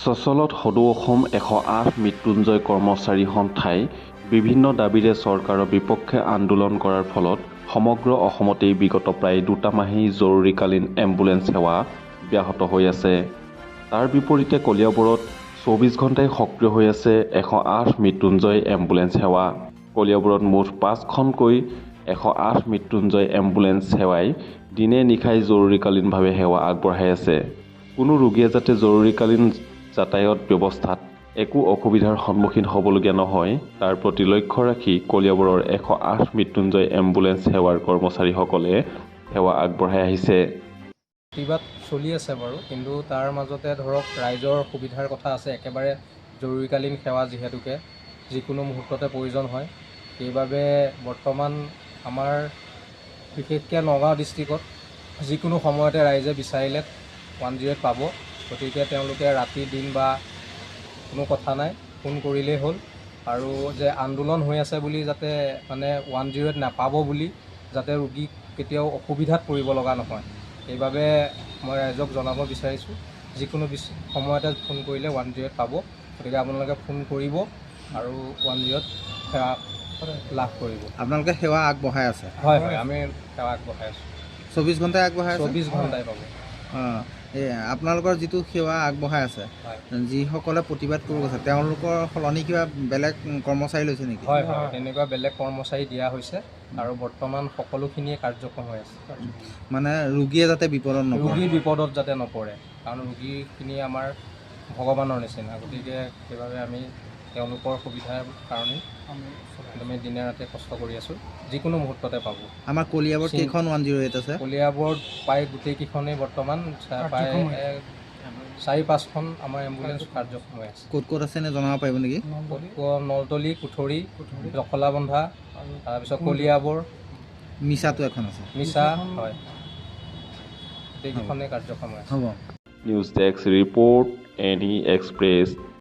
সচলত সদৌ অসম 108 মৃত্যুঞ্জয় কৰ্মচাৰী সন্থাই বিভিন্ন দাবীৰে চৰকাৰৰ বিপক্ষে আন্দোলন কৰাৰ ফলত সমগ্ৰ অসমতেই বিগত প্ৰায় 2 মাহেই জৰুৰীকালীন এম্বুলেন্স সেৱা ব্যাহত হৈ আছে। তাৰ বিপৰীতে কলিয়াবৰত 24 ঘণ্টাই সক্ৰিয় হৈ আছে 108 মৃত্যুঞ্জয় এম্বুলেন্স সেৱা। কলিয়াবৰত মুঠ 5খনকৈ 108 মৃত্যুঞ্জয় এম্বুলেন্স সেৱাই দিনে নিশাই জৰুৰীকালীনভাৱে সেৱা আগবঢ়াই আছে। কোনো ৰোগীয়ে যাতে জৰুৰীকালীন যাতায়াত ব্যৱস্থাত একো অসুবিধাৰ সন্মুখীন হ'বলগীয়া নহয় তাৰ প্ৰতি লক্ষ্য ৰাখি কলিয়াবৰৰ 108 মৃত্যুঞ্জয় এম্বুলেন্স সেৱাৰ কৰ্মচাৰীসকলে সেৱা আগবঢ়াই আহিছে। প্ৰতিবাদ চলি আছে বাৰু, কিন্তু তাৰ মাজতে ধৰক ৰাইজৰ সুবিধাৰ কথা আছে। একেবাৰে জৰুৰীকালীন সেৱা যিহেতুকে যিকোনো মুহূৰ্ততে প্ৰয়োজন হয়, সেইবাবে বৰ্তমান আমাৰ বিশেষকৈ নগাঁও ডিষ্ট্ৰিক্টত যিকোনো সময়তে ৰাইজে বিচাৰিলে 108 পাব। গতিকে তেওঁলোকে ৰাতি দিন বা কোনো কথা নাই, ফোন কৰিলেই হ'ল। আৰু যে আন্দোলন হৈ আছে বুলি যাতে মানে 108 নাপাব বুলি যাতে ৰোগীক কেতিয়াও অসুবিধাত পৰিব লগা নহয়, সেইবাবে মই ৰাইজক জনাব বিচাৰিছোঁ যিকোনো সময়তে ফোন কৰিলে 108 পাব। গতিকে আপোনালোকে ফোন কৰিব আৰু 108 সেৱা লাভ কৰিব। আপোনালোকে সেৱা আগবঢ়াই আছে? হয় হয়, আমি সেৱা আগবঢ়াই আছোঁ। 24 ঘণ্টাই আগবঢ়াই আছে? 24 ঘণ্টাই পাব। এই আপোনালোকৰ যিটো সেৱা আগবঢ়াই আছে, যিসকলে প্ৰতিবাদ কৰিব গৈছে তেওঁলোকৰ সলনি কিবা বেলেগ কৰ্মচাৰী লৈছে নেকি? হয় হয়, তেনেকুৱা বেলেগ কৰ্মচাৰী দিয়া হৈছে আৰু বৰ্তমান সকলোখিনিয়ে কাৰ্যক্ষম হৈ আছে। মানে ৰোগীয়ে যাতে বিপদত নপৰে, ৰোগী বিপদত যাতে নপৰে, কাৰণ ৰোগীখিনি আমাৰ ভগৱানৰ নিচিনা। গতিকে সেইবাবে আমি তেওঁলোকৰ সুবিধাৰ কাৰণে আমি দিনে ৰাতি কষ্ট কৰি আছোঁ। যিকোনো মুহূৰ্ততে পাব। আমাৰ কলিয়াবৰত কেইখন 108 আছে? কলিয়াবৰত প্ৰায় গোটেইকেইখনেই বৰ্তমান প্ৰায় 4-5খন আমাৰ এম্বুলেন্স কাৰ্যক্ষম হৈ আছে। ক'ত ক'ত আছে নে জনাব পাৰিব নেকি? নলতলি, কুঠৰি, জখলাবন্ধা, তাৰপিছত কলিয়াবৰ, মিছাটো এখন আছে। মিছা, হয়, গোটেইকেইখনেই কাৰ্যক্ষম হৈ আছে। হ'ব। News desk report, any express.